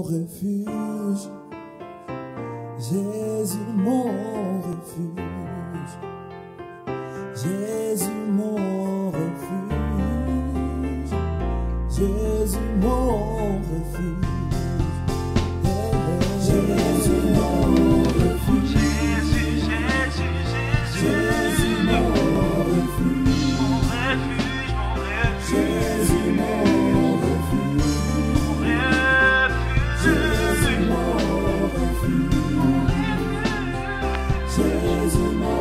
refuge, Jésus mon refuge, Jésus mon refuge, Jésus mon refuge, Jésus mon refuge, Jésus mon refuge, Jésus mon refuge, Jésus mon refuge, Jésus mon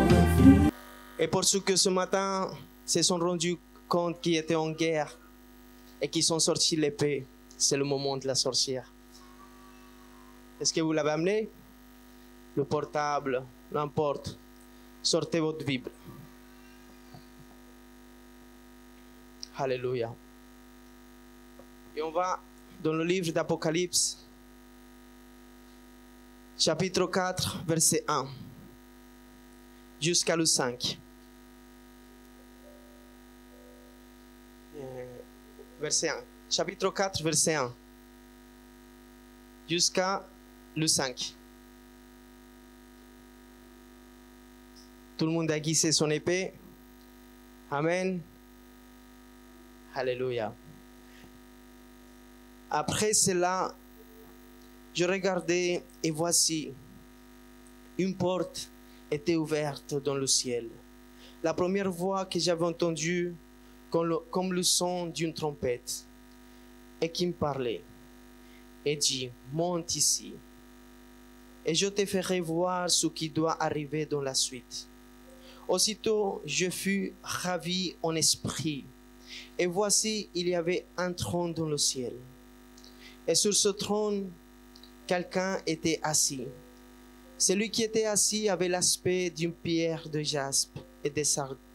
refuge. Et pour ceux que ce matin se sont rendus compte qu'ils étaient en guerre et qu'ils sont sortis l'épée, c'est le moment de la sorcière. Est-ce que vous l'avez amené? Le portable, n'importe. Sortez votre Bible. Alléluia. Et on va dans le livre d'Apocalypse, chapitre 4, verset 1, jusqu'à le 5. Verset 1. Chapitre 4, verset 1, jusqu'à le 5. Tout le monde a aiguisé son épée. Amen. Alléluia. Après cela, je regardais et voici, une porte était ouverte dans le ciel. La première voix que j'avais entendue, comme le son d'une trompette, et qui me parlait, et dit, monte ici, et je te ferai voir ce qui doit arriver dans la suite. Aussitôt, je fus ravi en esprit, et voici, il y avait un trône dans le ciel. Et sur ce trône, quelqu'un était assis. Celui qui était assis avait l'aspect d'une pierre de jaspe et de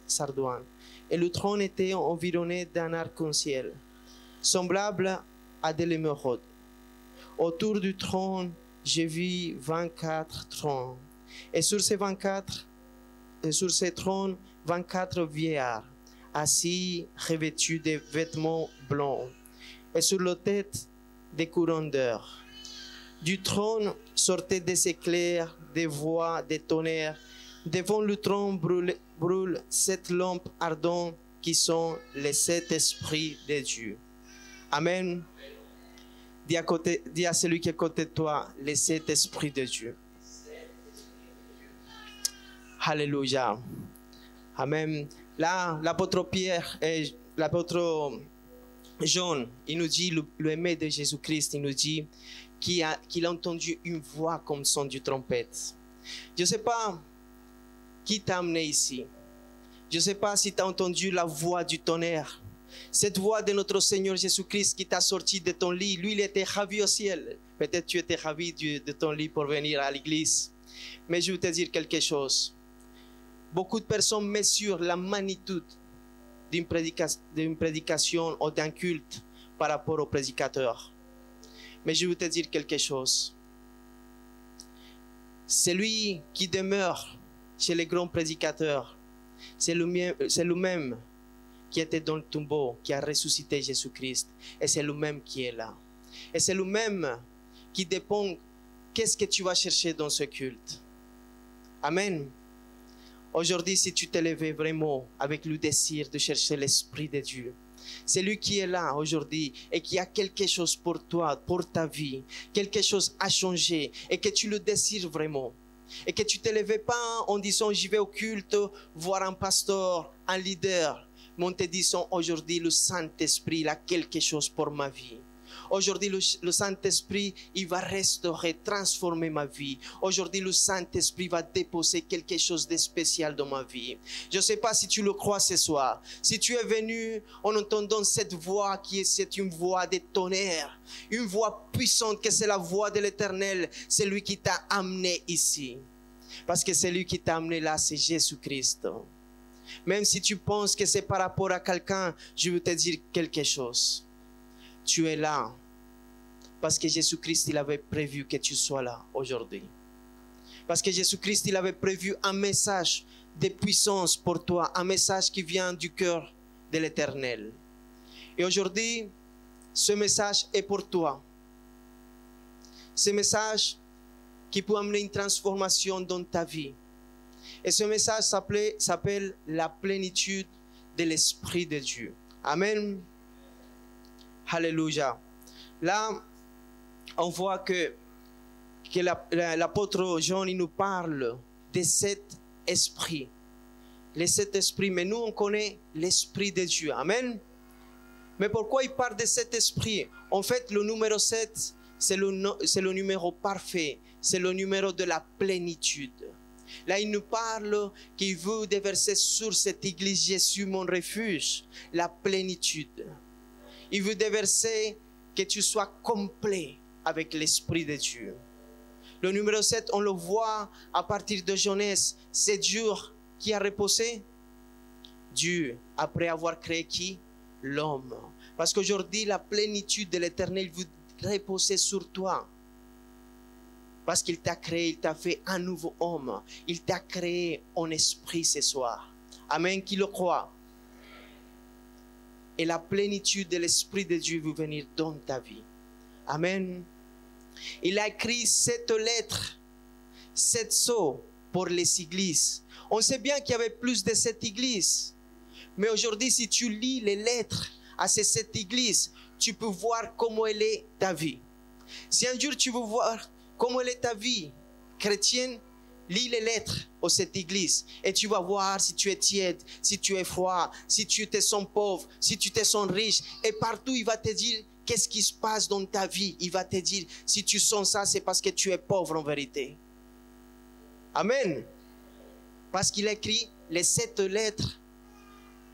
sardoine. Et le trône était environné d'un arc-en-ciel, semblable à de l'émeraude. Autour du trône, j'ai vu 24 trônes. Et sur ces trônes, 24 vieillards, assis, revêtus de vêtements blancs, et sur leur tête, des couronnes d'or. Du trône sortaient des éclairs, des voix, des tonnerres. Devant le trône brûlent 7 lampes ardentes qui sont les 7 esprits de Dieu. Amen. Dis à celui qui est à côté de toi, les 7 esprits de Dieu. Alléluia. Amen. Là, l'apôtre Pierre et l'apôtre Jean, il nous dit, le aimé de Jésus-Christ, il nous dit qu'il a entendu une voix comme son de trompette. Je ne sais pas qui t'a amené ici. Je ne sais pas si tu as entendu la voix du tonnerre. Cette voix de notre Seigneur Jésus-Christ qui t'a sorti de ton lit. Lui, il était ravi au ciel. Peut-être tu étais ravi de ton lit pour venir à l'église. Mais je vais te dire quelque chose. Beaucoup de personnes mesurent la magnitude d'une prédication ou d'un culte par rapport au prédicateur. Mais je vais te dire quelque chose. Celui qui demeure chez les grands prédicateurs, c'est le même qui était dans le tombeau, qui a ressuscité Jésus-Christ. Et c'est le même qui est là. Et c'est le même qui dépend qu'est-ce que tu vas chercher dans ce culte. Amen. Aujourd'hui, si tu t'es levé vraiment avec le désir de chercher l'Esprit de Dieu, c'est lui qui est là aujourd'hui et qui a quelque chose pour toi, pour ta vie, quelque chose à changer et que tu le désires vraiment. Et que tu ne te lèves pas en disant j'y vais au culte, voir un pasteur, un leader, mais en te disant aujourd'hui le Saint-Esprit il a quelque chose pour ma vie. Aujourd'hui, le Saint-Esprit, il va restaurer, transformer ma vie. Aujourd'hui, le Saint-Esprit va déposer quelque chose de spécial dans ma vie. Je ne sais pas si tu le crois ce soir. Si tu es venu en entendant cette voix c'est une voix de tonnerre, une voix puissante que c'est la voix de l'Éternel, c'est lui qui t'a amené ici. Parce que c'est lui qui t'a amené là, c'est Jésus-Christ. Même si tu penses que c'est par rapport à quelqu'un, je veux te dire quelque chose. Tu es là parce que Jésus-Christ, il avait prévu que tu sois là aujourd'hui. Parce que Jésus-Christ, il avait prévu un message de puissance pour toi, un message qui vient du cœur de l'Éternel. Et aujourd'hui, ce message est pour toi. ce message qui peut amener une transformation dans ta vie. Et ce message s'appelle la plénitude de l'Esprit de Dieu. Amen. Alléluia. Là, on voit que l'apôtre Jean, il nous parle de cet esprit. Les sept esprits, mais nous, on connaît l'Esprit de Dieu. Amen. Mais pourquoi il parle de cet esprit? En fait, le numéro 7, c'est le numéro parfait. C'est le numéro de la plénitude. Là, il nous parle qu'il veut déverser sur cette église Jésus, mon refuge, la plénitude. Il veut déverser que tu sois complet avec l'Esprit de Dieu. Le numéro 7, on le voit à partir de Genèse. C'est Dieu qui a reposé. Dieu, après avoir créé qui? L'homme. Parce qu'aujourd'hui, la plénitude de l'Éternel veut reposer sur toi. Parce qu'il t'a créé, il t'a fait un nouveau homme. Il t'a créé en esprit ce soir. Amen, qui le croit. Et la plénitude de l'Esprit de Dieu veut venir dans ta vie. Amen. Il a écrit 7 lettres, 7 sceaux pour les églises. On sait bien qu'il y avait plus de 7 églises. Mais aujourd'hui, si tu lis les lettres à ces 7 églises, tu peux voir comment elle est ta vie. Si un jour tu veux voir comment elle est ta vie chrétienne, lis les lettres aux 7 églises et tu vas voir si tu es tiède, si tu es froid, si tu te sens pauvre, si tu te sens riche. Et partout, il va te dire qu'est-ce qui se passe dans ta vie. Il va te dire si tu sens ça, c'est parce que tu es pauvre en vérité. Amen. Parce qu'il écrit les 7 lettres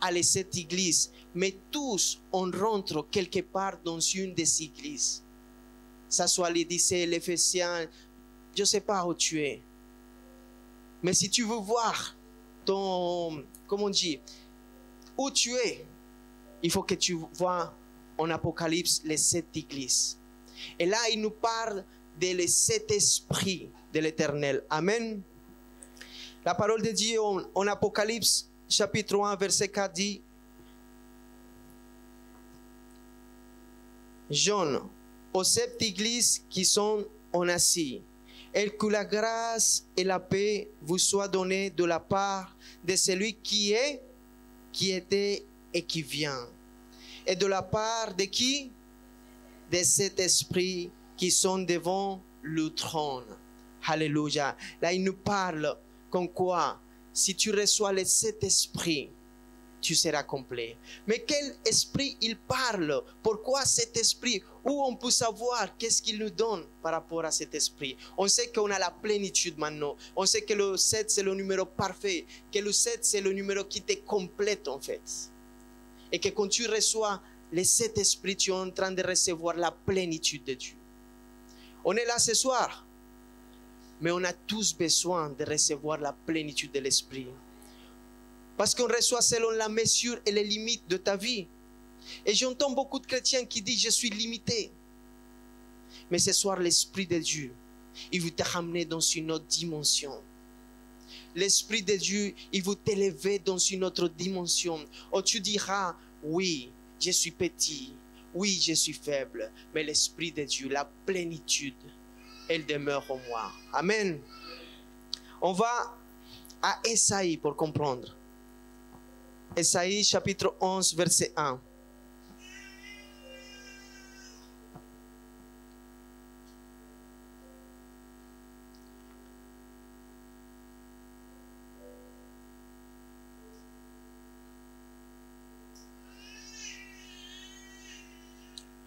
à les 7 églises. Mais tous, on rentre quelque part dans une des églises. Ça soit l'Édicée, l'Éphésiens, je ne sais pas où tu es. Mais si tu veux voir ton, comment on dit, où tu es, il faut que tu vois en Apocalypse les 7 églises. Et là, il nous parle des 7 esprits de l'Éternel. Amen. La parole de Dieu en Apocalypse, chapitre 1, verset 4 dit, Jean, aux 7 églises qui sont en Asie, et que la grâce et la paix vous soient données de la part de celui qui est, qui était et qui vient. Et de la part de qui? De cet esprit qui sont devant le trône. Alléluia. Là, il nous parle comme quoi, si tu reçois les 7 esprits, tu seras complet. Mais quel esprit il parle? Pourquoi cet esprit? Où on peut savoir qu'est-ce qu'il nous donne par rapport à cet esprit? On sait qu'on a la plénitude maintenant. On sait que le 7 c'est le numéro parfait. Que le 7 c'est le numéro qui te complète en fait. Et que quand tu reçois les 7 esprits, tu es en train de recevoir la plénitude de Dieu. On est là ce soir. Mais on a tous besoin de recevoir la plénitude de l'esprit. Parce qu'on reçoit selon la mesure et les limites de ta vie. Et j'entends beaucoup de chrétiens qui disent, je suis limité. Mais ce soir, l'Esprit de Dieu, il veut te ramener dans une autre dimension. L'Esprit de Dieu, il veut t'élever dans une autre dimension. Où tu diras, oui, je suis petit. Oui, je suis faible. Mais l'Esprit de Dieu, la plénitude, elle demeure en moi. Amen. On va à Ésaïe pour comprendre. Ésaïe chapitre 11 verset 1.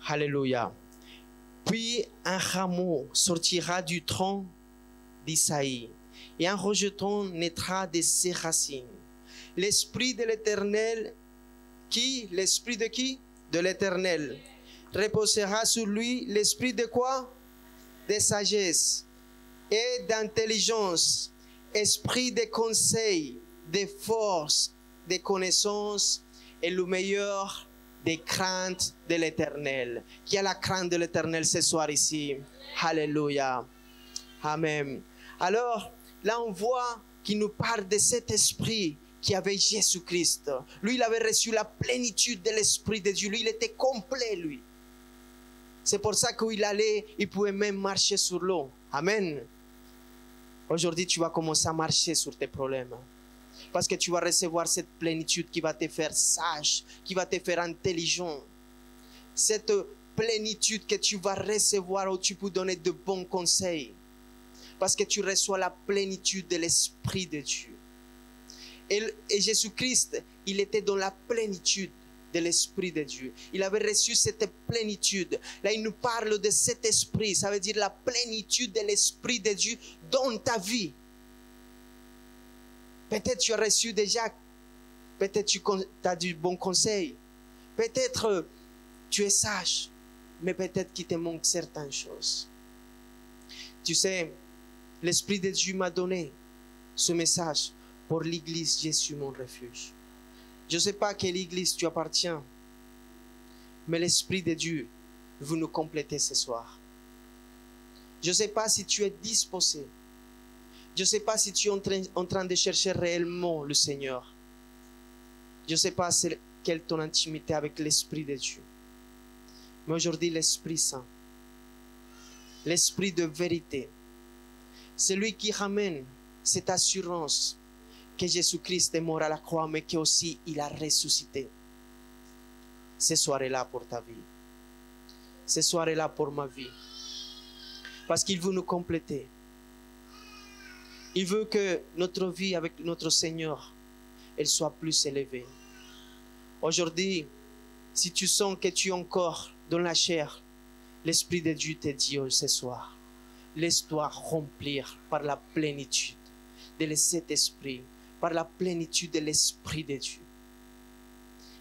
Alléluia. Puis un rameau sortira du tronc d'Isaïe et un rejeton naîtra de ses racines. L'Esprit de l'Éternel, qui? L'Esprit de qui? De l'Éternel. Reposera sur lui l'Esprit de quoi? De sagesse et d'intelligence, Esprit de conseil, de force, de connaissance et le meilleur des craintes de l'Éternel. Qui a la crainte de l'Éternel ce soir ici? Alléluia. Amen. Alors, là on voit qu'il nous parle de cet esprit qui avait Jésus-Christ. Lui, il avait reçu la plénitude de l'Esprit de Dieu. Lui, il était complet, lui. C'est pour ça qu'il allait, il pouvait même marcher sur l'eau. Amen. Aujourd'hui, tu vas commencer à marcher sur tes problèmes. Parce que tu vas recevoir cette plénitude qui va te faire sage, qui va te faire intelligent. Cette plénitude que tu vas recevoir où tu peux donner de bons conseils. Parce que tu reçois la plénitude de l'Esprit de Dieu. Et Jésus-Christ, il était dans la plénitude de l'Esprit de Dieu. Il avait reçu cette plénitude. Là, il nous parle de cet esprit. Ça veut dire la plénitude de l'Esprit de Dieu dans ta vie. Peut-être tu as reçu déjà, peut-être tu as du bon conseil. Peut-être tu es sage, mais peut-être qu'il te manque certaines choses. Tu sais, l'Esprit de Dieu m'a donné ce message pour l'Église Jésus mon refuge. Je ne sais pas à quelle église tu appartiens, mais l'Esprit de Dieu veut nous compléter ce soir. Je ne sais pas si tu es disposé. Je ne sais pas si tu es en train de chercher réellement le Seigneur. Je ne sais pas quelle est ton intimité avec l'Esprit de Dieu. Mais aujourd'hui, l'Esprit Saint, l'Esprit de vérité, c'est lui qui ramène cette assurance que Jésus-Christ est mort à la croix, mais qu'aussi il a ressuscité. Ce soir est là pour ta vie. Ce soir est là pour ma vie. Parce qu'il veut nous compléter. Il veut que notre vie avec notre Seigneur, elle soit plus élevée. Aujourd'hui, si tu sens que tu es encore dans la chair, l'Esprit de Dieu te dit ce soir, laisse-toi remplir par la plénitude de cet esprit, par la plénitude de l'Esprit de Dieu.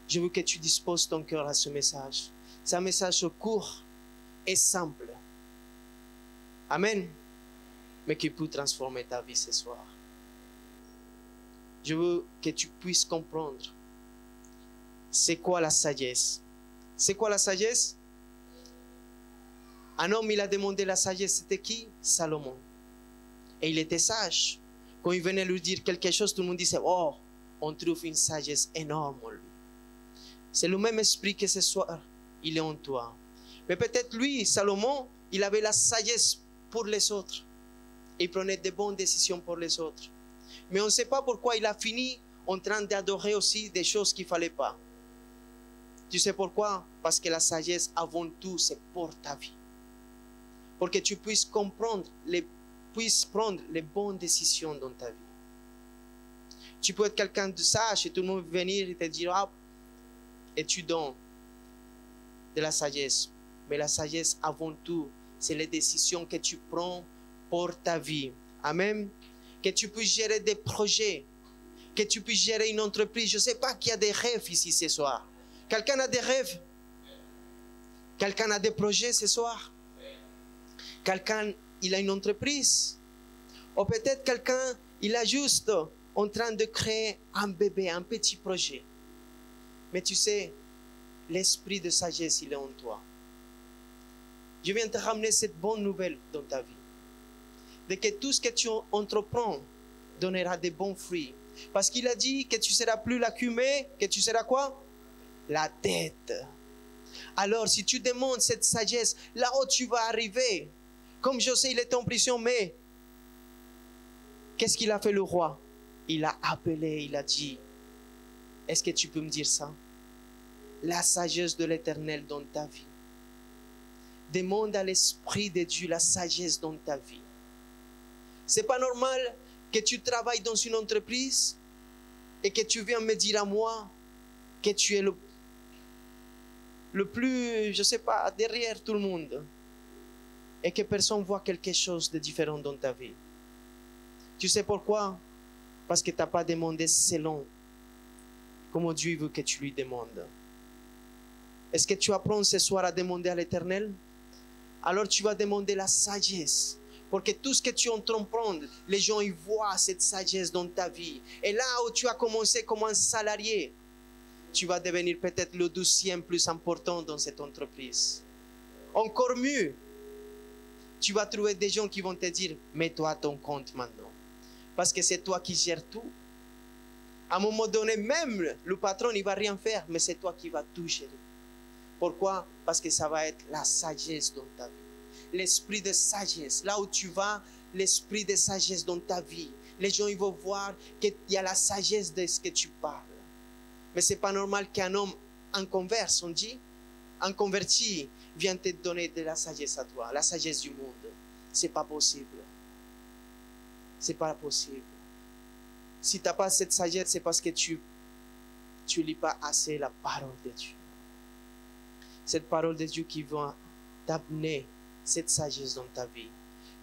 Je veux que tu disposes ton cœur à ce message. C'est un message court et simple. Amen. Mais qui peut transformer ta vie ce soir. Je veux que tu puisses comprendre c'est quoi la sagesse. C'est quoi la sagesse? Un homme, il a demandé la sagesse. C'était qui? Salomon. Et il était sage. Quand il venait lui dire quelque chose, tout le monde disait, oh, on trouve une sagesse énorme en lui. C'est le même esprit que ce soir, il est en toi. Mais peut-être lui, Salomon, il avait la sagesse pour les autres. Il prenait de bonnes décisions pour les autres. Mais on ne sait pas pourquoi il a fini en train d'adorer aussi des choses qu'il ne fallait pas. Tu sais pourquoi? Parce que la sagesse, avant tout, c'est pour ta vie. Pour que tu puisses comprendre, puisses prendre les bonnes décisions dans ta vie. Tu peux être quelqu'un de sage et tout le monde va venir et te dire, ah, et tu donnes de la sagesse. Mais la sagesse, avant tout, c'est les décisions que tu prends pour ta vie. Amen. Que tu puisses gérer des projets. Que tu puisses gérer une entreprise. Je ne sais pas qui a des rêves ici ce soir. Quelqu'un a des rêves? Quelqu'un a des projets ce soir? Quelqu'un, il a une entreprise? Ou peut-être quelqu'un, il est juste en train de créer un bébé, un petit projet. Mais tu sais, l'esprit de sagesse, il est en toi. Je viens te ramener cette bonne nouvelle dans ta vie. De que tout ce que tu entreprends donnera de bons fruits. Parce qu'il a dit que tu ne seras plus l'accumé, que tu seras quoi? La tête. Alors si tu demandes cette sagesse, là où tu vas arriver, comme José, il est en prison, mais qu'est-ce qu'il a fait le roi? Il a appelé, il a dit, est-ce que tu peux me dire ça? La sagesse de l'Éternel dans ta vie. Demande à l'Esprit de Dieu la sagesse dans ta vie. C'est pas normal que tu travailles dans une entreprise et que tu viens me dire à moi que tu es le plus, je sais pas, derrière tout le monde et que personne voit quelque chose de différent dans ta vie. Tu sais pourquoi? Parce que tu n'as pas demandé selon comment Dieu veut que tu lui demandes. Est-ce que tu apprends ce soir à demander à l'Éternel? Alors tu vas demander la sagesse. Pour que tout ce que tu entreprends, les gens y voient cette sagesse dans ta vie. Et là où tu as commencé comme un salarié, tu vas devenir peut-être le 12e plus important dans cette entreprise. Encore mieux, tu vas trouver des gens qui vont te dire, mets-toi à ton compte maintenant. Parce que c'est toi qui gères tout. À un moment donné, même le patron, il ne va rien faire, mais c'est toi qui vas tout gérer. Pourquoi? Parce que ça va être la sagesse dans ta vie. L'esprit de sagesse. Là où tu vas, l'esprit de sagesse dans ta vie. Les gens, ils vont voir qu'il y a la sagesse de ce que tu parles. Mais ce n'est pas normal qu'un homme en converse, on dit, en converti, vienne te donner de la sagesse à toi, la sagesse du monde. Ce n'est pas possible. Ce n'est pas possible. Si tu n'as pas cette sagesse, c'est parce que tu ne lis pas assez la parole de Dieu. Cette parole de Dieu qui va t'amener cette sagesse dans ta vie.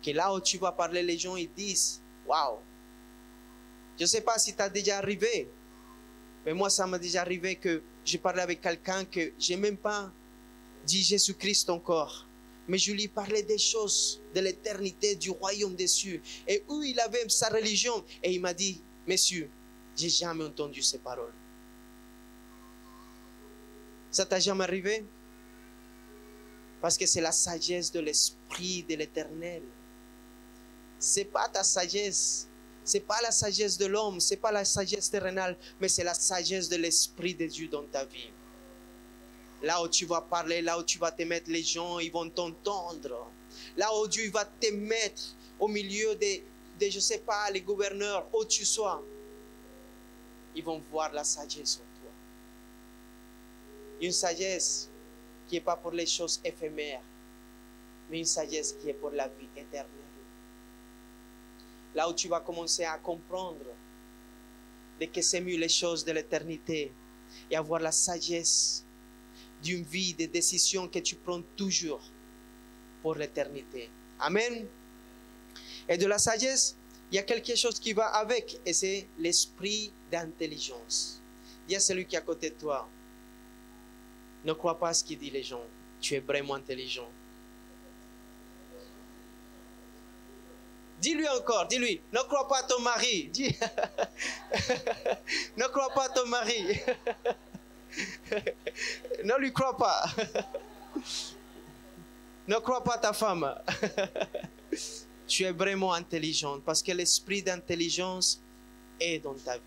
Que là où tu vas parler, les gens ils disent, waouh. Je ne sais pas si tu as déjà arrivé, mais moi ça m'est déjà arrivé que je parlais avec quelqu'un que je n'ai même pas dit Jésus-Christ encore. Mais je lui parlais des choses de l'éternité, du royaume des cieux. Et où il avait sa religion. Et il m'a dit, monsieur, je n'ai jamais entendu ces paroles. Ça t'a jamais arrivé? Parce que c'est la sagesse de l'esprit de l'éternel. Ce n'est pas ta sagesse. Ce n'est pas la sagesse de l'homme. Ce n'est pas la sagesse terrénale. Mais c'est la sagesse de l'esprit de Dieu dans ta vie. Là où tu vas parler, là où tu vas te mettre, les gens, ils vont t'entendre. Là où Dieu va te mettre au milieu de je ne sais pas, les gouverneurs, où tu sois. Ils vont voir la sagesse en toi. Une sagesse qui n'est pas pour les choses éphémères, mais une sagesse qui est pour la vie éternelle. Là où tu vas commencer à comprendre de que c'est mieux les choses de l'éternité et avoir la sagesse d'une vie, des décisions que tu prends toujours pour l'éternité. Amen. Et de la sagesse, il y a quelque chose qui va avec, et c'est l'esprit d'intelligence. Dis à celui qui est à côté de toi, ne crois pas à ce qu'ils disent les gens, tu es vraiment intelligent. Dis-lui encore, dis-lui, ne crois pas à ton mari. Dis. Ne crois pas à ton mari. Ne lui crois pas. Ne crois pas à ta femme. Tu es vraiment intelligent parce que l'esprit d'intelligence est dans ta vie.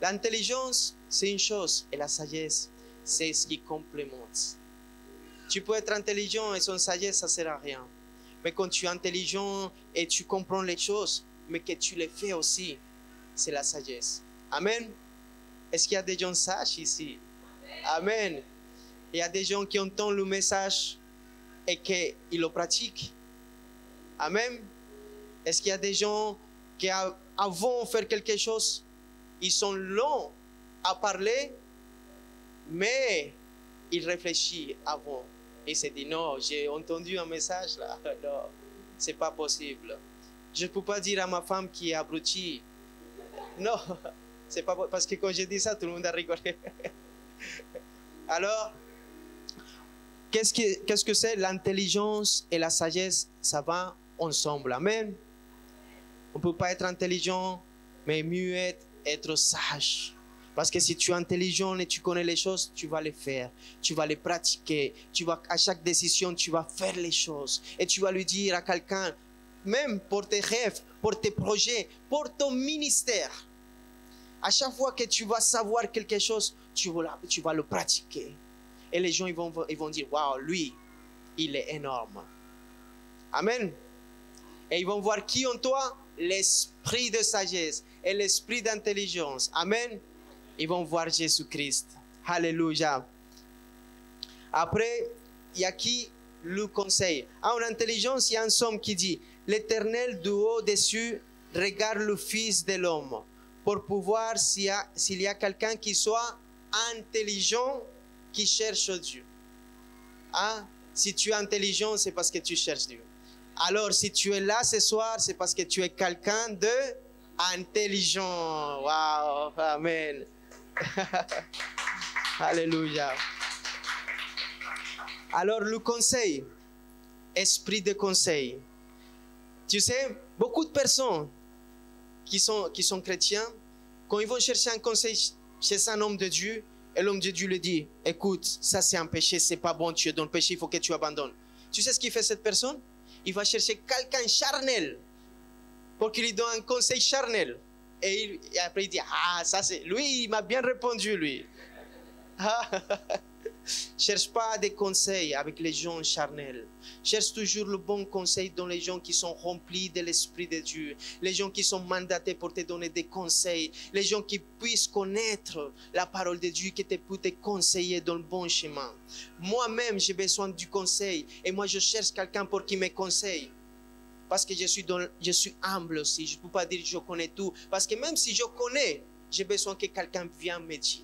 L'intelligence, c'est une chose et la sagesse, c'est ce qui complémente. Tu peux être intelligent et sans sagesse, ça ne sert à rien. Mais quand tu es intelligent et tu comprends les choses, mais que tu les fais aussi, c'est la sagesse. Amen. Est-ce qu'il y a des gens sages ici? Amen. Il y a des gens qui entendent le message et qu'ils le pratiquent. Amen. Est-ce qu'il y a des gens qui, avant de faire quelque chose, ils sont longs à parler, mais ils réfléchissent avant. Ils se disent, non, j'ai entendu un message là. Non, c'est pas possible. Je ne peux pas dire à ma femme qui est abrutie. Non. C'est pas parce que quand j'ai dit ça, tout le monde a rigolé. Alors, qu'est-ce que c'est? L'intelligence et la sagesse, ça va ensemble. Amen. On ne peut pas être intelligent, mais mieux être sage. Parce que si tu es intelligent et tu connais les choses, tu vas les faire. Tu vas les pratiquer. À chaque décision, tu vas faire les choses. Et tu vas lui dire à quelqu'un, même pour tes rêves, pour tes projets, pour ton ministère. À chaque fois que tu vas savoir quelque chose, tu vas le pratiquer. Et les gens ils vont dire, waouh, lui, il est énorme. Amen. Et ils vont voir qui en toi? L'esprit de sagesse et l'esprit d'intelligence. Amen. Ils vont voir Jésus-Christ. Alléluia. Après, il y a qui le conseille? En intelligence, il y a un psaume qui dit, l'Éternel du haut des cieux regarde le Fils de l'homme, pour pouvoir, s'il y a quelqu'un qui soit intelligent, qui cherche Dieu. Hein? Si tu es intelligent, c'est parce que tu cherches Dieu. Alors, si tu es là ce soir, c'est parce que tu es quelqu'un d'intelligent. Wow, amen. Alléluia. Alors, le conseil, esprit de conseil. Tu sais, beaucoup de personnes qui sont chrétiens, quand ils vont chercher un conseil chez un homme de Dieu, et l'homme de Dieu lui dit, écoute, ça c'est un péché, c'est pas bon, tu es dans le péché, il faut que tu abandonnes. Tu sais ce qu'il fait cette personne? Il va chercher quelqu'un charnel pour qu'il lui donne un conseil charnel. Et après il dit, ah, ça c'est, lui, il m'a bien répondu, lui. Cherche pas des conseils avec les gens charnels. Cherche toujours le bon conseil dans les gens qui sont remplis de l'Esprit de Dieu. Les gens qui sont mandatés pour te donner des conseils. Les gens qui puissent connaître la parole de Dieu, qui te peuvent te conseiller dans le bon chemin. Moi-même, j'ai besoin du conseil. Et moi, je cherche quelqu'un pour qui me conseille. Parce que je suis humble aussi. Je ne peux pas dire que je connais tout. Parce que même si je connais, j'ai besoin que quelqu'un vienne me dire.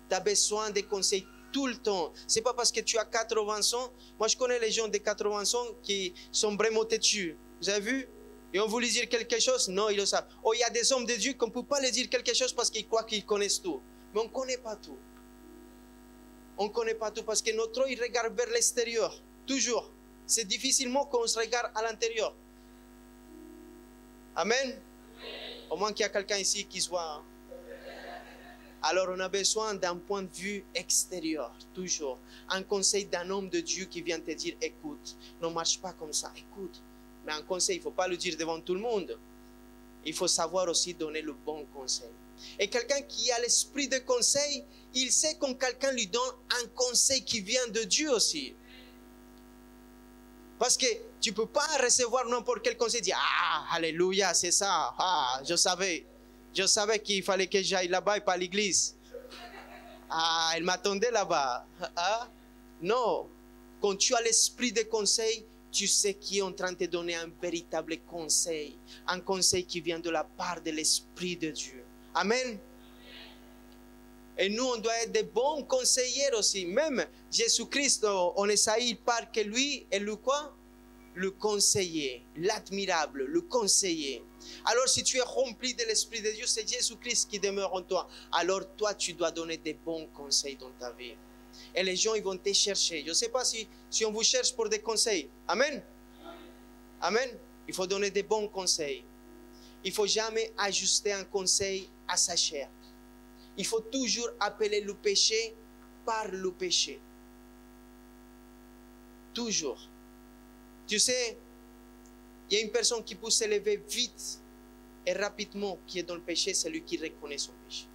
Tu as besoin de conseils tout le temps. Ce n'est pas parce que tu as 80 ans. Moi, je connais les gens de 80 ans qui sont vraiment têtus. Vous avez vu? Et on voulait dire quelque chose? Non, ils le savent. Oh, il y a des hommes de Dieu qu'on ne peut pas leur dire quelque chose parce qu'ils croient qu'ils connaissent tout. Mais on ne connaît pas tout. On ne connaît pas tout parce que notre œil regarde vers l'extérieur. Toujours. C'est difficilement qu'on se regarde à l'intérieur. Amen. Au moins qu'il y a quelqu'un ici qui soit. Alors on a besoin d'un point de vue extérieur, toujours. Un conseil d'un homme de Dieu qui vient te dire, écoute, ne marche pas comme ça, écoute. Mais un conseil, il ne faut pas le dire devant tout le monde. Il faut savoir aussi donner le bon conseil. Et quelqu'un qui a l'esprit de conseil, il sait quand quelqu'un lui donne un conseil qui vient de Dieu aussi. Parce que tu ne peux pas recevoir n'importe quel conseil et dire, ah, alléluia, c'est ça, ah, je savais qu'il fallait que j'aille là-bas et pas à l'église. Ah, elle m'attendait là-bas. Ah, non, quand tu as l'esprit de conseil, tu sais qui est en train de te donner un véritable conseil. Un conseil qui vient de la part de l'Esprit de Dieu. Amen. Et nous, on doit être des bons conseillers aussi. Même Jésus-Christ, en Esaïe, il parle que lui est le quoi? Le conseiller, l'admirable, le conseiller. Alors si tu es rempli de l'Esprit de Dieu, c'est Jésus-Christ qui demeure en toi. Alors toi, tu dois donner des bons conseils dans ta vie. Et les gens, ils vont te chercher. Je ne sais pas si on vous cherche pour des conseils. Amen. Amen. Il faut donner des bons conseils. Il ne faut jamais ajuster un conseil à sa chair. Il faut toujours appeler le péché par le péché. Toujours. Tu sais, il y a une personne qui peut s'élever vite et rapidement qui est dans le péché, c'est lui qui reconnaît son péché.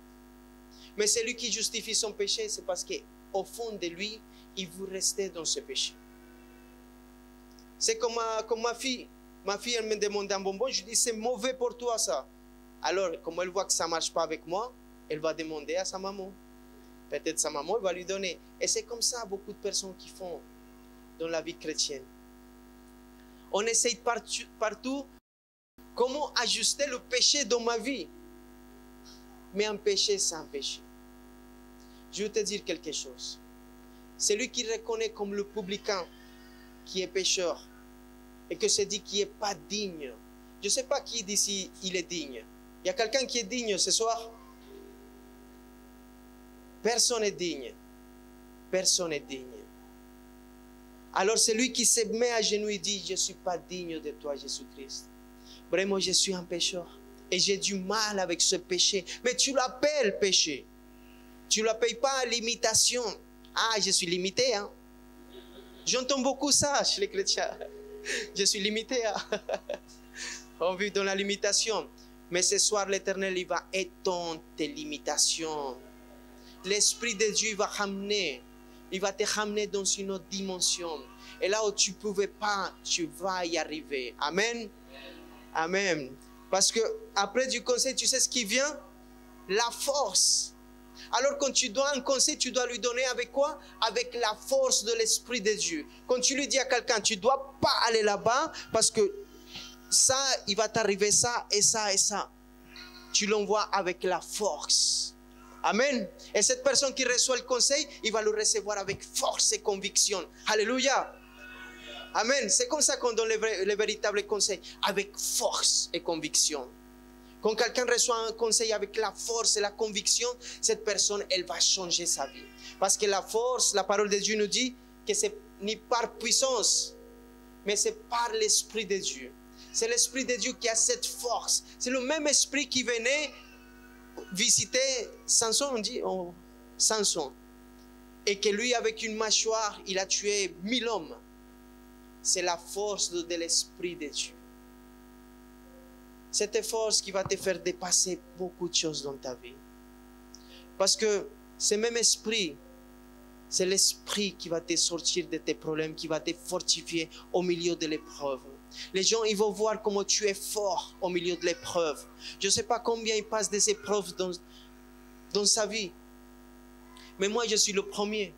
Mais celui qui justifie son péché, c'est parce qu'au fond de lui, il veut rester dans ce péché. C'est comme ma fille. Ma fille, elle me demande un bonbon, je lui dis, c'est mauvais pour toi ça. Alors, comme elle voit que ça ne marche pas avec moi, elle va demander à sa maman. Peut-être sa maman va lui donner. Et c'est comme ça beaucoup de personnes qui font dans la vie chrétienne. On essaye partout comment ajuster le péché dans ma vie. Mais un péché, c'est un péché. Je vais te dire quelque chose. Celui qui reconnaît comme le publicain qui est pécheur et que se dit qu'il n'est pas digne. Je ne sais pas qui d'ici il est digne. Il y a quelqu'un qui est digne ce soir? Personne n'est digne. Personne n'est digne. Alors celui qui se met à genoux et dit, je ne suis pas digne de toi, Jésus-Christ. Vraiment, je suis un pécheur. Et j'ai du mal avec ce péché. Mais tu l'appelles péché. Tu ne l'appelles pas l'imitation. Ah, je suis limité. Hein? J'entends beaucoup ça chez les chrétiens. Je suis limité. Hein? On vit dans la limitation. Mais ce soir, l'Éternel, il va étendre tes limitations. L'Esprit de Dieu va ramener. Il va te ramener dans une autre dimension. Et là où tu ne pouvais pas, tu vas y arriver. Amen. Amen. Parce que après du conseil, tu sais ce qui vient? La force. Alors quand tu dois un conseil, tu dois lui donner avec quoi? Avec la force de l'Esprit de Dieu. Quand tu lui dis à quelqu'un, tu ne dois pas aller là-bas parce que ça, il va t'arriver ça et ça et ça. Tu l'envoies avec la force. Amen. Et cette personne qui reçoit le conseil, il va le recevoir avec force et conviction. Alléluia. Amen. C'est comme ça qu'on donne le véritable conseil. Avec force et conviction. Quand quelqu'un reçoit un conseil avec la force et la conviction, cette personne, elle va changer sa vie. Parce que la force, la parole de Dieu nous dit que c'est ni par puissance, mais c'est par l'Esprit de Dieu. C'est l'Esprit de Dieu qui a cette force. C'est le même Esprit qui venait visiter Samson, on dit Samson. Et que lui, avec une mâchoire, il a tué 1000 hommes. C'est la force de l'Esprit de Dieu. Cette force qui va te faire dépasser beaucoup de choses dans ta vie. Parce que ce même esprit C'est l'esprit qui va te sortir de tes problèmes, qui va te fortifier au milieu de l'épreuve. Les gens, ils vont voir comment tu es fort au milieu de l'épreuve. Je ne sais pas combien ils passent des épreuves dans sa vie. Mais moi, je suis le premier.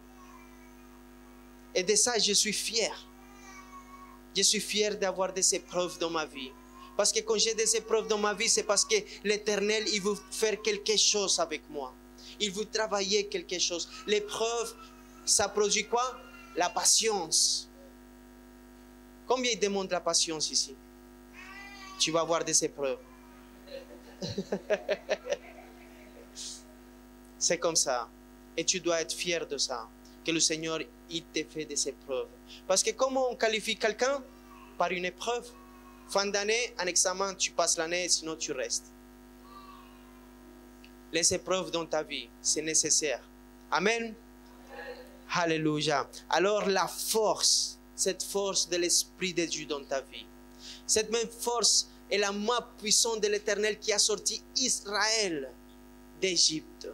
Et de ça, je suis fier. Je suis fier d'avoir des épreuves dans ma vie. Parce que quand j'ai des épreuves dans ma vie, c'est parce que l'Éternel, il veut faire quelque chose avec moi. Il veut travailler quelque chose. L'épreuve, ça produit quoi? La patience. Combien il demande la patience ici? Tu vas avoir des épreuves. C'est comme ça. Et tu dois être fier de ça. Que le Seigneur, il te fait des épreuves. Parce que comment on qualifie quelqu'un? Par une épreuve. Fin d'année, un examen, tu passes l'année, sinon tu restes. Les épreuves dans ta vie, c'est nécessaire. Amen. Alléluia. Alors la force, cette force de l'Esprit de Dieu dans ta vie, cette même force est la main puissante de l'Éternel qui a sorti Israël d'Égypte.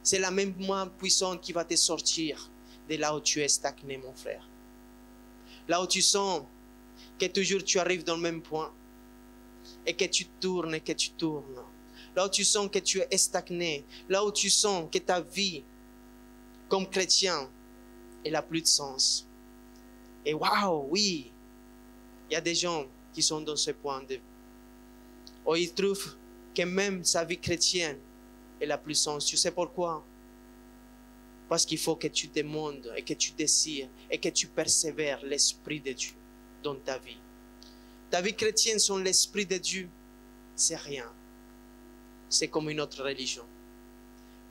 C'est la même main puissante qui va te sortir de là où tu es stagné, mon frère. Là où tu sens que toujours tu arrives dans le même point et que tu tournes et que tu tournes. Là où tu sens que tu es stagné, là où tu sens que ta vie comme chrétien, elle n'a plus de sens. Et waouh, oui, il y a des gens qui sont dans ce point de où ils trouvent que même sa vie chrétienne, elle n'a plus de sens. Tu sais pourquoi? Parce qu'il faut que tu demandes et que tu désires et que tu persévères l'Esprit de Dieu dans ta vie. Ta vie chrétienne sans l'Esprit de Dieu, c'est rien. C'est comme une autre religion.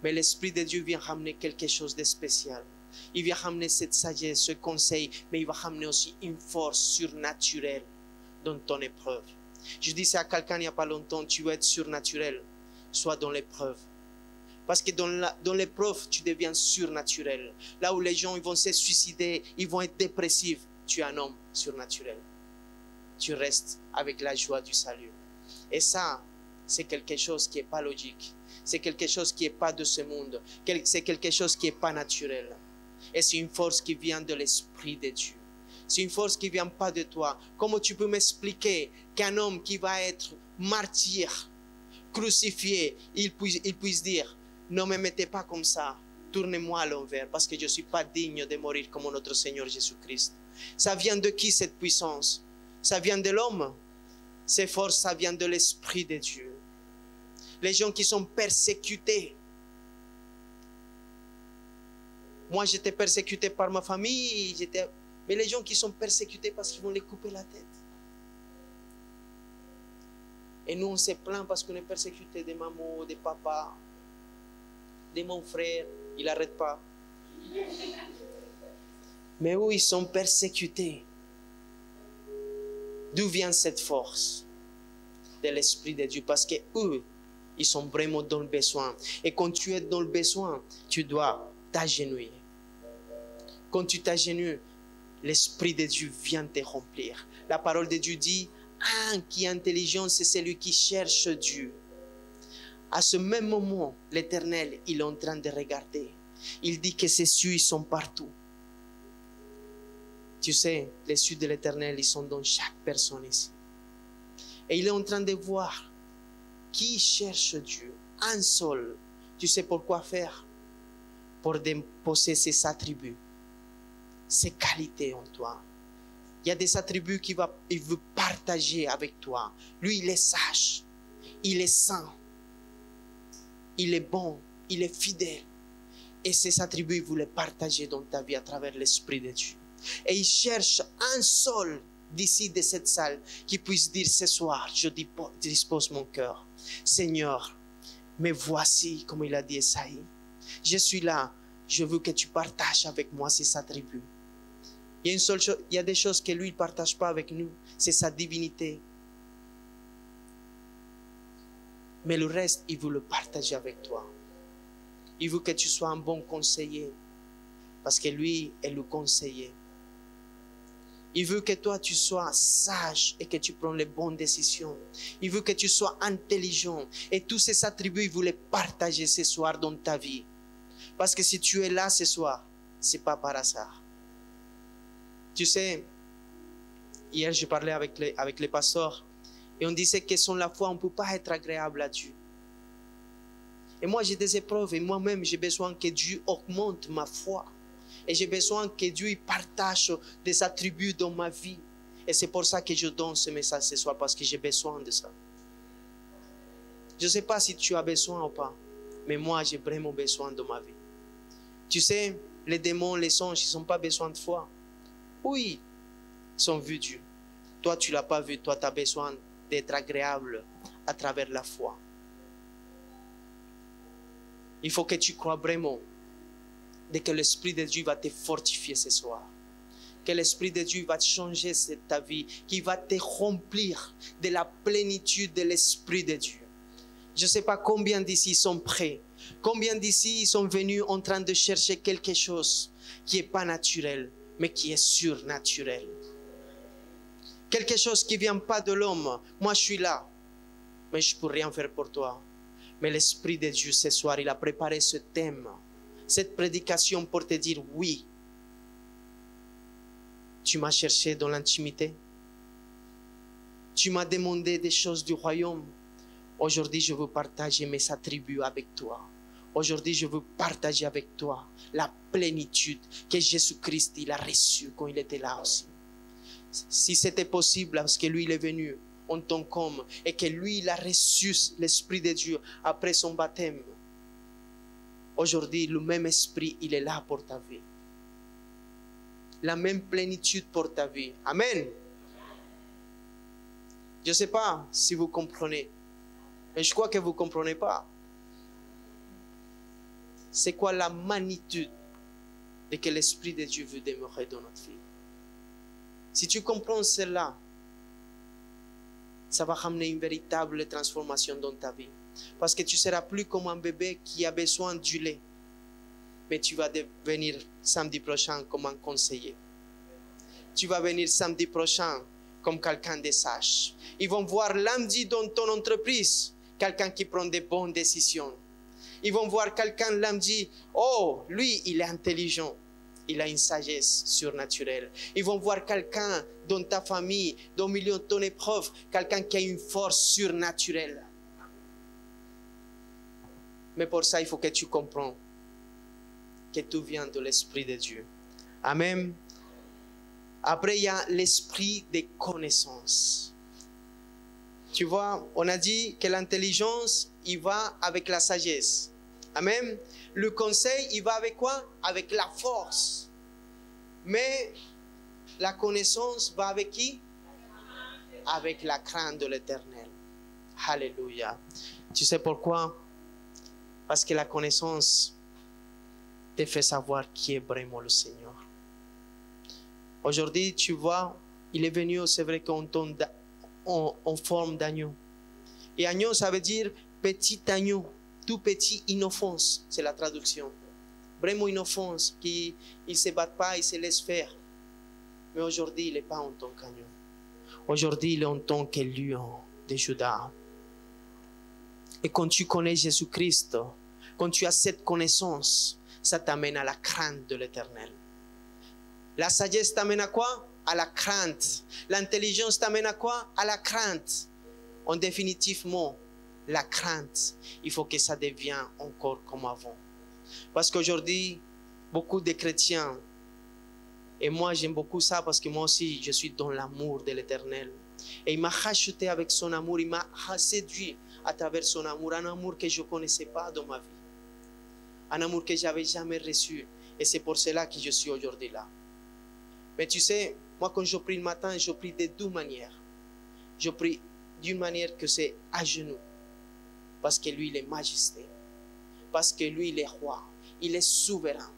Mais l'Esprit de Dieu vient ramener quelque chose de spécial. Il vient ramener cette sagesse, ce conseil, mais il va ramener aussi une force surnaturelle dans ton épreuve. Je disais à quelqu'un il n'y a pas longtemps, tu veux être surnaturel, sois dans l'épreuve. Parce que dans l'épreuve, tu deviens surnaturel. Là où les gens ils vont se suicider, ils vont être dépressifs, tu es un homme surnaturel. Tu restes avec la joie du salut. Et ça, c'est quelque chose qui n'est pas logique. C'est quelque chose qui n'est pas de ce monde. C'est quelque chose qui n'est pas naturel. Et c'est une force qui vient de l'Esprit de Dieu. C'est une force qui ne vient pas de toi. Comment tu peux m'expliquer qu'un homme qui va être martyr, crucifié, il puisse dire, ne me mettez pas comme ça, tournez-moi à l'envers, parce que je ne suis pas digne de mourir comme notre Seigneur Jésus-Christ. Ça vient de qui cette puissance? Ça vient de l'homme? Ces forces, ça vient de l'Esprit de Dieu. Les gens qui sont persécutés. Moi, j'étais persécuté par ma famille, mais les gens qui sont persécutés parce qu'ils vont les couper la tête. Et nous, on se plaint parce qu'on est persécuté de maman, de papa, de mon frère. Il n'arrête pas. Mais eux, ils sont persécutés. D'où vient cette force? De l'Esprit de Dieu. Parce que eux, ils sont vraiment dans le besoin. Et quand tu es dans le besoin, tu dois t'agenouiller. Quand tu t'agenouilles, l'Esprit de Dieu vient te remplir. La parole de Dieu dit, un qui est intelligent, c'est celui qui cherche Dieu. À ce même moment, l'Éternel, il est en train de regarder. Il dit que ses cieux, ils sont partout. Tu sais, les cieux de l'Éternel, ils sont dans chaque personne ici. Et il est en train de voir qui cherche Dieu. Un seul. Tu sais pourquoi faire? Pour déposer ses attributs, ses qualités en toi. Il y a des attributs qu'il veut partager avec toi. Lui, il est sage, il est saint, il est bon, il est fidèle. Et ces attributs, il veut les partager dans ta vie à travers l'Esprit de Dieu. Et il cherche un seul d'ici de cette salle qui puisse dire ce soir, je dispose mon cœur. Seigneur, me voici, comme il a dit Esaïe. Je suis là, je veux que tu partages avec moi ces attributs. Il y a une seule chose, il y a des choses que lui ne partage pas avec nous, c'est sa divinité. Mais le reste, il veut le partager avec toi. Il veut que tu sois un bon conseiller, parce que lui est le conseiller. Il veut que toi, tu sois sage et que tu prennes les bonnes décisions. Il veut que tu sois intelligent. Et tous ces attributs, il veut les partager ce soir dans ta vie. Parce que si tu es là ce soir, c'est pas par hasard. Tu sais, hier je parlais avec les pasteurs et on disait que sans la foi, on ne peut pas être agréable à Dieu. Et moi, j'ai des épreuves et moi-même, j'ai besoin que Dieu augmente ma foi. Et j'ai besoin que Dieu partage des attributs dans ma vie. Et c'est pour ça que je donne ce message ce soir, parce que j'ai besoin de ça. Je ne sais pas si tu as besoin ou pas, mais moi, j'ai vraiment besoin de ma vie. Tu sais, les démons, les anges, ils n'ont pas besoin de foi. Oui, ils ont vu Dieu. Toi, tu ne l'as pas vu. Toi, tu as besoin d'être agréable à travers la foi. Il faut que tu crois vraiment que l'Esprit de Dieu va te fortifier ce soir. Que l'Esprit de Dieu va changer ta vie, qu'il va te remplir de la plénitude de l'Esprit de Dieu. Je ne sais pas combien d'ici sont prêts. Combien d'ici sont venus en train de chercher quelque chose qui n'est pas naturel, mais qui est surnaturel. Quelque chose qui ne vient pas de l'homme. Moi, je suis là, mais je ne peux rien faire pour toi. Mais l'Esprit de Dieu, ce soir, il a préparé ce thème, cette prédication pour te dire oui. Tu m'as cherché dans l'intimité. Tu m'as demandé des choses du royaume. Aujourd'hui, je veux partager mes attributs avec toi. Aujourd'hui, je veux partager avec toi la plénitude que Jésus-Christ il a reçue quand il était là aussi. Si c'était possible, parce que lui, il est venu en tant qu'homme et que lui, il a reçu l'Esprit de Dieu après son baptême. Aujourd'hui, le même Esprit, il est là pour ta vie. La même plénitude pour ta vie. Amen. Je ne sais pas si vous comprenez, mais je crois que vous ne comprenez pas. C'est quoi la magnitude de que l'Esprit de Dieu veut demeurer dans notre vie? Si tu comprends cela, ça va ramener une véritable transformation dans ta vie. Parce que tu ne seras plus comme un bébé qui a besoin du lait. Mais tu vas devenir samedi prochain comme un conseiller. Tu vas venir samedi prochain comme quelqu'un de sage. Ils vont voir lundi dans ton entreprise quelqu'un qui prend des bonnes décisions. Ils vont voir quelqu'un lundi, oh, lui, il est intelligent. Il a une sagesse surnaturelle. Ils vont voir quelqu'un dans ta famille, dans le milieu de ton épreuve, quelqu'un qui a une force surnaturelle. Mais pour ça, il faut que tu comprennes que tout vient de l'Esprit de Dieu. Amen. Après, il y a l'esprit de connaissance. Tu vois, on a dit que l'intelligence, il va avec la sagesse. Amen. Le conseil, il va avec quoi? Avec la force. Mais la connaissance va avec qui? Avec la crainte de l'Éternel. Alléluia. Tu sais pourquoi? Parce que la connaissance te fait savoir qui est vraiment le Seigneur. Aujourd'hui, tu vois, il est venu, c'est vrai qu'en forme d'agneau. Et agneau, ça veut dire petit agneau, tout petit, innocence, c'est la traduction. Vraiment innocence, qui il ne se bat pas, il se laisse faire. Mais aujourd'hui, il n'est pas en tant qu'agneau. Aujourd'hui, il est en tant que lion de Juda. Et quand tu connais Jésus-Christ, quand tu as cette connaissance, ça t'amène à la crainte de l'Éternel. La sagesse t'amène à quoi? À la crainte. L'intelligence t'amène à quoi? À la crainte. En définitivement, la crainte, il faut que ça devienne encore comme avant. Parce qu'aujourd'hui, beaucoup de chrétiens, et moi j'aime beaucoup ça parce que moi aussi je suis dans l'amour de l'Éternel. Et il m'a racheté avec son amour, il m'a séduit à travers son amour, un amour que je ne connaissais pas dans ma vie. Un amour que je n'avais jamais reçu. Et c'est pour cela que je suis aujourd'hui là. Mais tu sais, moi quand je prie le matin, je prie de deux manières. Je prie d'une manière que c'est à genoux. Parce que lui, il est majesté. Parce que lui, il est roi. Il est souverain.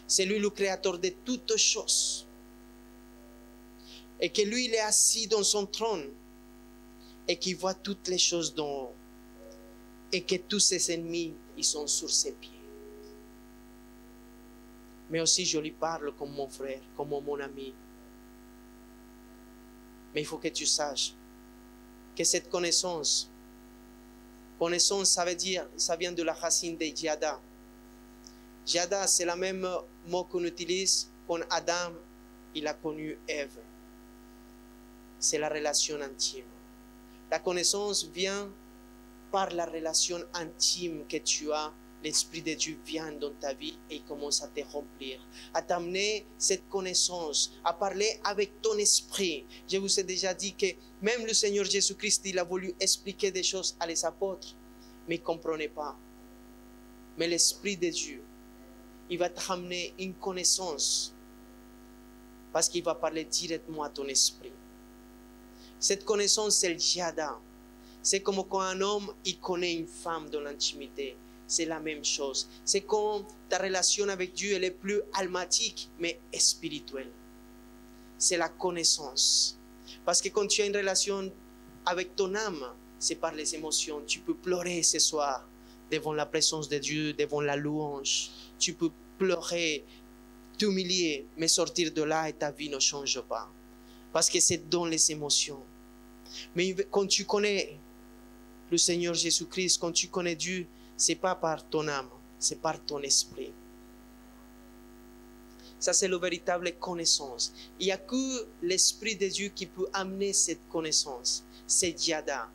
C'est lui le créateur de toutes choses. Et que lui, il est assis dans son trône. Et qu'il voit toutes les choses d'en haut. Et que tous ses ennemis, ils sont sur ses pieds. Mais aussi, je lui parle comme mon frère, comme mon ami. Mais il faut que tu saches que cette connaissance, ça veut dire, ça vient de la racine de Yada. Jada, c'est le même mot qu'on utilise quand Adam, il a connu Ève. C'est la relation intime. La connaissance vient par la relation intime que tu as. L'Esprit de Dieu vient dans ta vie et commence à te remplir, à t'amener cette connaissance, à parler avec ton esprit. Je vous ai déjà dit que même le Seigneur Jésus-Christ, il a voulu expliquer des choses à les apôtres, mais ils ne comprenaient pas. Mais l'Esprit de Dieu, il va te ramener une connaissance parce qu'il va parler directement à ton esprit. Cette connaissance, c'est le Jada. C'est comme quand un homme, il connaît une femme dans l'intimité. C'est la même chose. C'est quand ta relation avec Dieu, elle est plus almatique, mais spirituelle. C'est la connaissance. Parce que quand tu as une relation avec ton âme, c'est par les émotions. Tu peux pleurer ce soir devant la présence de Dieu, devant la louange. Tu peux pleurer, t'humilier, mais sortir de là et ta vie ne change pas. Parce que c'est dans les émotions. Mais quand tu connais le Seigneur Jésus-Christ, quand tu connais Dieu, c'est pas par ton âme, c'est par ton esprit. Ça, c'est la véritable connaissance. Il n'y a que l'Esprit de Dieu qui peut amener cette connaissance, cette Yada,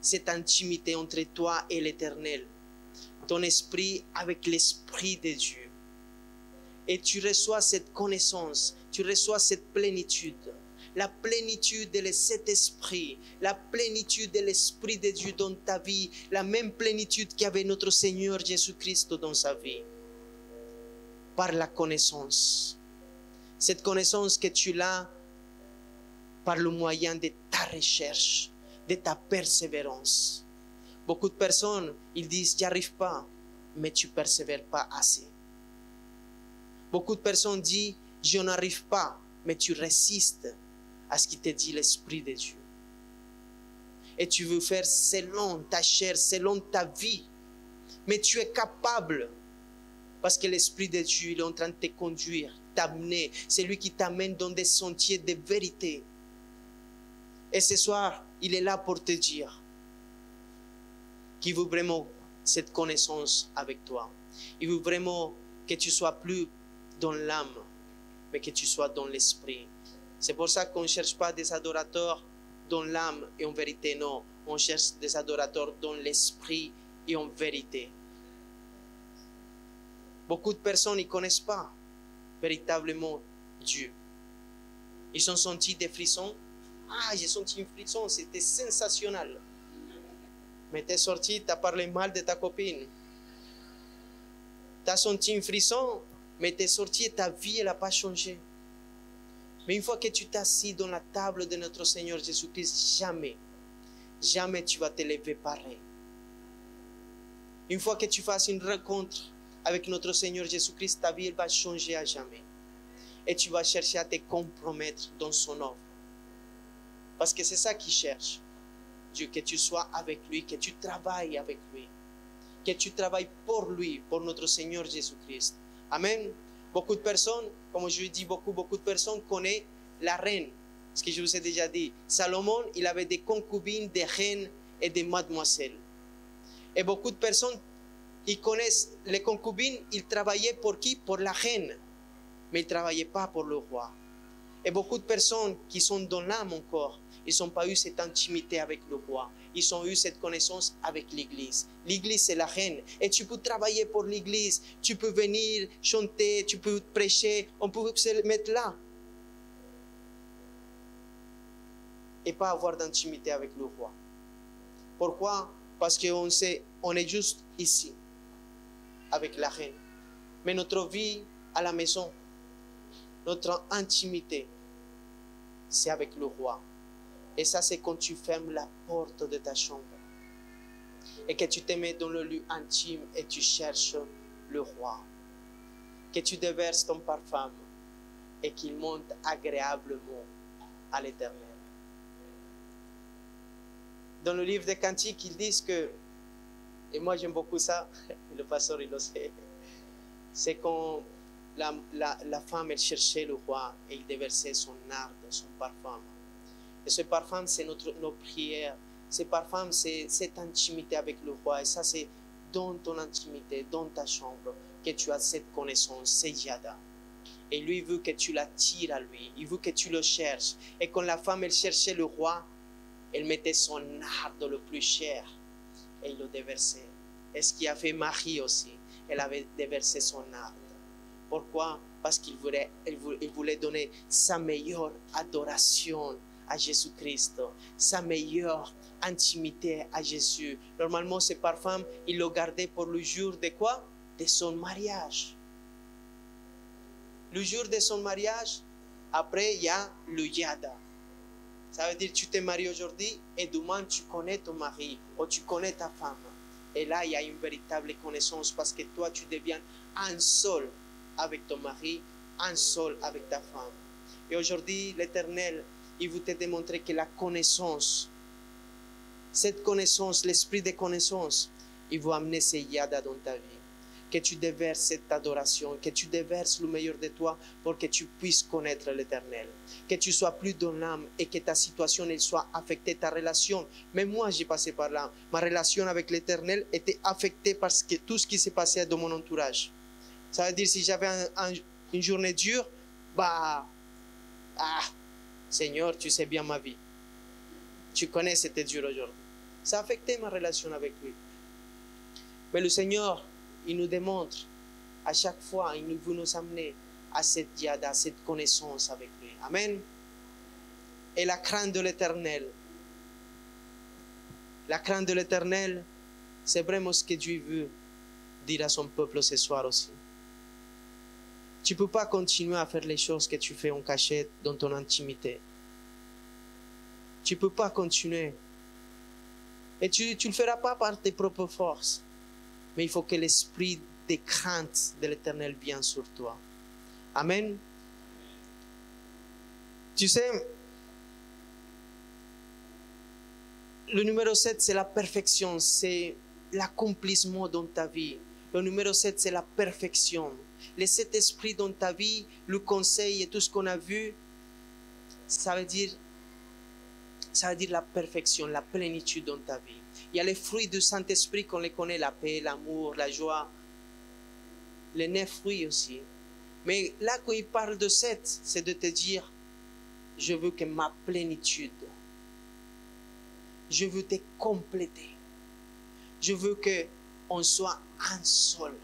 cette intimité entre toi et l'Éternel. Ton esprit avec l'Esprit de Dieu. Et tu reçois cette connaissance, tu reçois cette plénitude. La plénitude de cet esprit, la plénitude de l'Esprit de Dieu dans ta vie, la même plénitude qu'avait notre Seigneur Jésus-Christ dans sa vie. Par la connaissance. Cette connaissance que tu l'as par le moyen de ta recherche, de ta persévérance. Beaucoup de personnes, ils disent, j'y arrive pas, mais tu persévères pas assez. Beaucoup de personnes disent, je n'arrive pas, mais tu résistes à ce qui te dit l'Esprit de Dieu. Et tu veux faire selon ta chair, selon ta vie. Mais tu es capable. Parce que l'Esprit de Dieu, il est en train de te conduire, t'amener. C'est lui qui t'amène dans des sentiers de vérité. Et ce soir, il est là pour te dire qu'il veut vraiment cette connaissance avec toi. Il veut vraiment que tu sois plus dans l'âme, mais que tu sois dans l'esprit. C'est pour ça qu'on ne cherche pas des adorateurs dans l'âme et en vérité, non. On cherche des adorateurs dans l'esprit et en vérité. Beaucoup de personnes ne connaissent pas véritablement Dieu. Ils ont senti des frissons. Ah, j'ai senti un frisson, c'était sensationnel. Mais tu es sorti, tu as parlé mal de ta copine. Tu as senti un frisson, mais tu es sorti et ta vie n'a pas changé. Mais une fois que tu t'assis dans la table de notre Seigneur Jésus-Christ, jamais tu vas te lever pareil. Une fois que tu fasses une rencontre avec notre Seigneur Jésus-Christ, ta vie elle va changer à jamais. Et tu vas chercher à te compromettre dans son œuvre. Parce que c'est ça qu'il cherche. Dieu, que tu sois avec lui, que tu travailles avec lui. Que tu travailles pour lui, pour notre Seigneur Jésus-Christ. Amen. Beaucoup de personnes, comme je dis, beaucoup de personnes connaissent la reine. Ce que je vous ai déjà dit. Salomon, il avait des concubines, des reines et des mademoiselles. Et beaucoup de personnes, ils connaissent les concubines, ils travaillaient pour qui? Pour la reine. Mais ils ne travaillaient pas pour le roi. Et beaucoup de personnes qui sont dans l'âme encore, ils n'ont pas eu cette intimité avec le roi. Ils ont eu cette connaissance avec l'Église. L'Église, c'est la reine. Et tu peux travailler pour l'Église. Tu peux venir chanter, tu peux prêcher. On peut se mettre là. Et pas avoir d'intimité avec le roi. Pourquoi? Parce qu'on est juste ici, avec la reine. Mais notre vie à la maison, notre intimité, c'est avec le roi. Et ça, c'est quand tu fermes la porte de ta chambre. Et que tu te mets dans le lieu intime et tu cherches le roi. Que tu déverses ton parfum et qu'il monte agréablement à l'Éternel. Dans le livre des Cantiques, ils disent que, et moi j'aime beaucoup ça, le pasteur il le sait, c'est quand la femme elle cherchait le roi et il déversait son arde, son parfum. Et ce parfum, c'est nos prières. Ce parfum, c'est cette intimité avec le roi. Et ça, c'est dans ton intimité, dans ta chambre. que tu as cette connaissance, c'est Yada. Et lui veut que tu l'attires à lui. Il veut que tu le cherches. Et quand la femme, elle cherchait le roi, elle mettait son arbre le plus cher et il le déversait. Et ce qui a fait Marie aussi, elle avait déversé son arbre. Pourquoi? Parce qu'il voulait donner sa meilleure adoration à Jésus-Christ, sa meilleure intimité à Jésus. Normalement, ce parfum, il le gardait pour le jour de quoi? De son mariage. Le jour de son mariage, après, il y a le Yada. Ça veut dire que tu t'es marié aujourd'hui et demain tu connais ton mari ou tu connais ta femme. Et là, il y a une véritable connaissance parce que toi, tu deviens un seul avec ton mari, un seul avec ta femme. Et aujourd'hui, l'Éternel, il veut te démontrer que la connaissance, cette connaissance, l'esprit de connaissance, il veut amener ce Yada dans ta vie. Que tu déverses cette adoration, que tu déverses le meilleur de toi pour que tu puisses connaître l'Éternel. Que tu sois plus dans l'âme et que ta situation elle soit affectée, ta relation. Mais moi, j'ai passé par là. Ma relation avec l'Éternel était affectée par tout ce qui s'est passé dans mon entourage. Ça veut dire si j'avais une journée dure, Seigneur, tu sais bien ma vie. Tu connais, c'était dur aujourd'hui. Ça a affecté ma relation avec lui. Mais le Seigneur, il nous démontre, à chaque fois, il veut nous amener à cette Yada, à cette connaissance avec lui. Amen. Et la crainte de l'Éternel. La crainte de l'Éternel, c'est vraiment ce que Dieu veut dire à son peuple ce soir aussi. Tu ne peux pas continuer à faire les choses que tu fais en cachette dans ton intimité. Tu ne peux pas continuer. Et tu ne le feras pas par tes propres forces. Mais il faut que l'esprit de crainte de l'Éternel vienne sur toi. Amen. Tu sais, le numéro 7, c'est la perfection, c'est l'accomplissement dans ta vie. Le numéro 7, c'est la perfection. Les 7 esprits dans ta vie, le conseil et tout ce qu'on a vu, ça veut dire la perfection, la plénitude dans ta vie. Il y a les fruits du Saint-Esprit qu'on les connaît, la paix, l'amour, la joie. Les 9 fruits aussi. Mais là, quand il parle de 7, c'est de te dire, je veux que ma plénitude, je veux te compléter. Je veux qu'on soit un seul.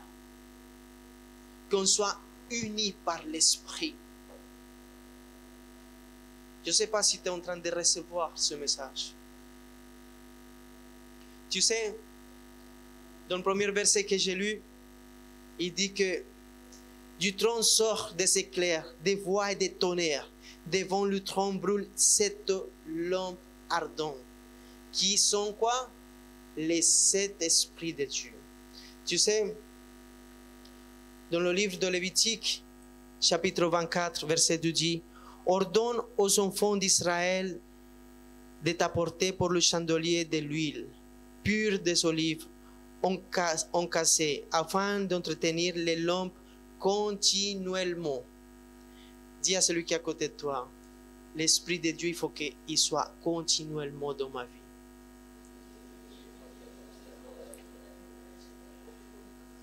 Qu'on soit unis par l'Esprit. Je ne sais pas si tu es en train de recevoir ce message. Tu sais, dans le premier verset que j'ai lu, il dit que du trône sort des éclairs, des voix et des tonnerres. Devant le trône brûlent 7 lampes ardentes. Qui sont quoi? Les 7 esprits de Dieu. Tu sais, dans le livre de Lévitique, chapitre 24, verset 2 dit, ordonne aux enfants d'Israël de t'apporter pour le chandelier de l'huile pure des olives encassées, afin d'entretenir les lampes continuellement. Dis à celui qui est à côté de toi, l'Esprit de Dieu, il faut qu'il soit continuellement dans ma vie.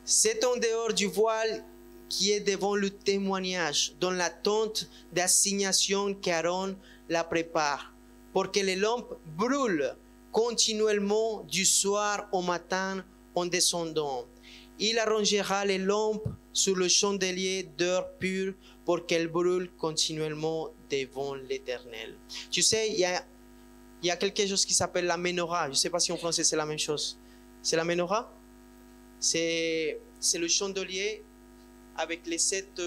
C'est en dehors du voile qui est devant le témoignage, dans la tente d'assignation qu'Aaron la prépare, pour que les lampes brûlent continuellement du soir au matin en descendant. Il arrangera les lampes sur le chandelier d'or pur pour qu'elles brûlent continuellement devant l'Éternel. Tu sais, il y a quelque chose qui s'appelle la menorah. Je ne sais pas si en français c'est la même chose. C'est la menorah? C'est le chandelier avec les 7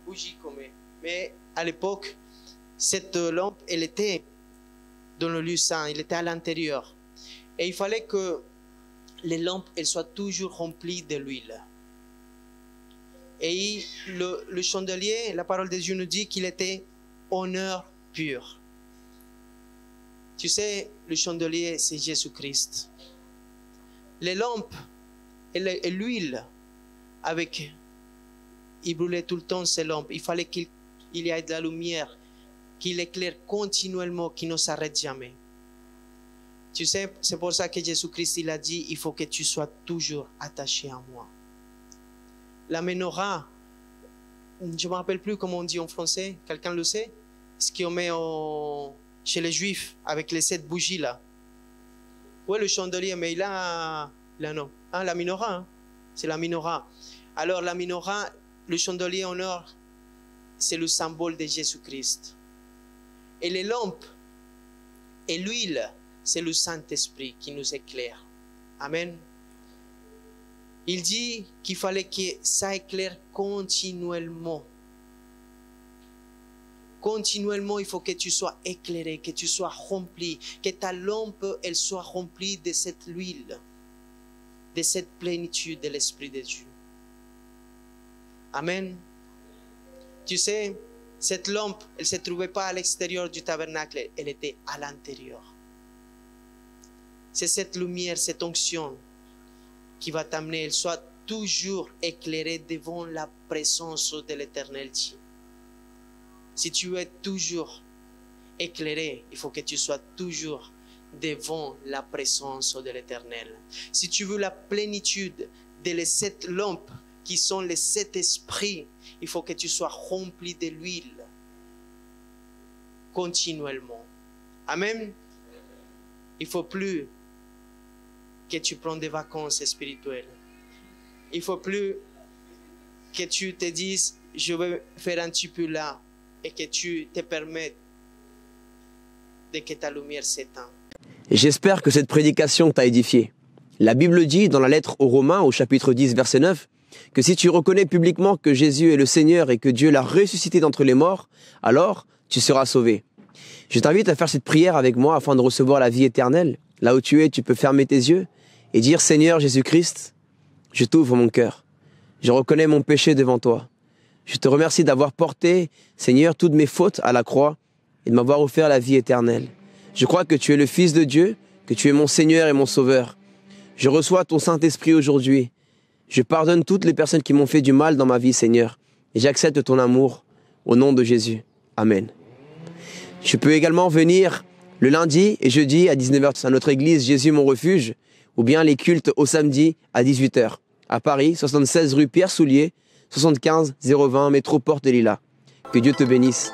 bougies qu'on met. Mais à l'époque, cette lampe, elle était dans le lieu saint, elle était à l'intérieur. Et il fallait que les lampes, elles soient toujours remplies de l'huile. Et le chandelier, la parole de Dieu nous dit qu'il était honneur pur. Tu sais, le chandelier, c'est Jésus-Christ. Les lampes et l'huile, il brûlait tout le temps ces lampes. Il fallait qu'il y ait de la lumière, qu'il éclaire continuellement, qu'il ne s'arrête jamais. Tu sais, c'est pour ça que Jésus-Christ, il a dit, il faut que tu sois toujours attaché à moi. la menorah, je ne me rappelle plus comment on dit en français, quelqu'un le sait? Ce qu'on met chez les Juifs avec les 7 bougies là. Oui, le chandelier, mais il a non. Hein, la menorah, hein? C'est la menorah. Alors la menorah, le chandelier en or, c'est le symbole de Jésus-Christ. Et les lampes et l'huile, c'est le Saint-Esprit qui nous éclaire. Amen. Il dit qu'il fallait que ça éclaire continuellement. Continuellement, il faut que tu sois éclairé, que tu sois rempli, que ta lampe, elle soit remplie de cette huile, de cette plénitude de l'Esprit de Dieu. Amen. Tu sais, cette lampe, elle ne se trouvait pas à l'extérieur du tabernacle, elle était à l'intérieur. C'est cette lumière, cette onction qui va t'amener, elle soit toujours éclairée devant la présence de l'Éternel Dieu. Si tu es toujours éclairé, il faut que tu sois toujours devant la présence de l'Éternel. Si tu veux la plénitude de ces 7 lampes qui sont les 7 esprits, il faut que tu sois rempli de l'huile continuellement. Amen. Il ne faut plus que tu prennes des vacances spirituelles. Il ne faut plus que tu te dises, je vais faire un petit peu là, et que tu te permettes de que ta lumière s'éteint. J'espère que cette prédication t'a édifié. La Bible dit dans la lettre aux Romains, au chapitre 10, verset 9, que si tu reconnais publiquement que Jésus est le Seigneur et que Dieu l'a ressuscité d'entre les morts, alors tu seras sauvé. Je t'invite à faire cette prière avec moi afin de recevoir la vie éternelle. Là où tu es, tu peux fermer tes yeux et dire « Seigneur Jésus-Christ, je t'ouvre mon cœur. Je reconnais mon péché devant toi. Je te remercie d'avoir porté, Seigneur, toutes mes fautes à la croix et de m'avoir offert la vie éternelle. Je crois que tu es le Fils de Dieu, que tu es mon Seigneur et mon Sauveur. Je reçois ton Saint-Esprit aujourd'hui. Je pardonne toutes les personnes qui m'ont fait du mal dans ma vie, Seigneur. Et j'accepte ton amour au nom de Jésus. Amen. Je peux également venir le lundi et jeudi à 19h à notre église Jésus mon refuge ou bien les cultes au samedi à 18h à Paris, 76 rue Pierre Soulier, 75 020 métro Porte des Lilas. Que Dieu te bénisse.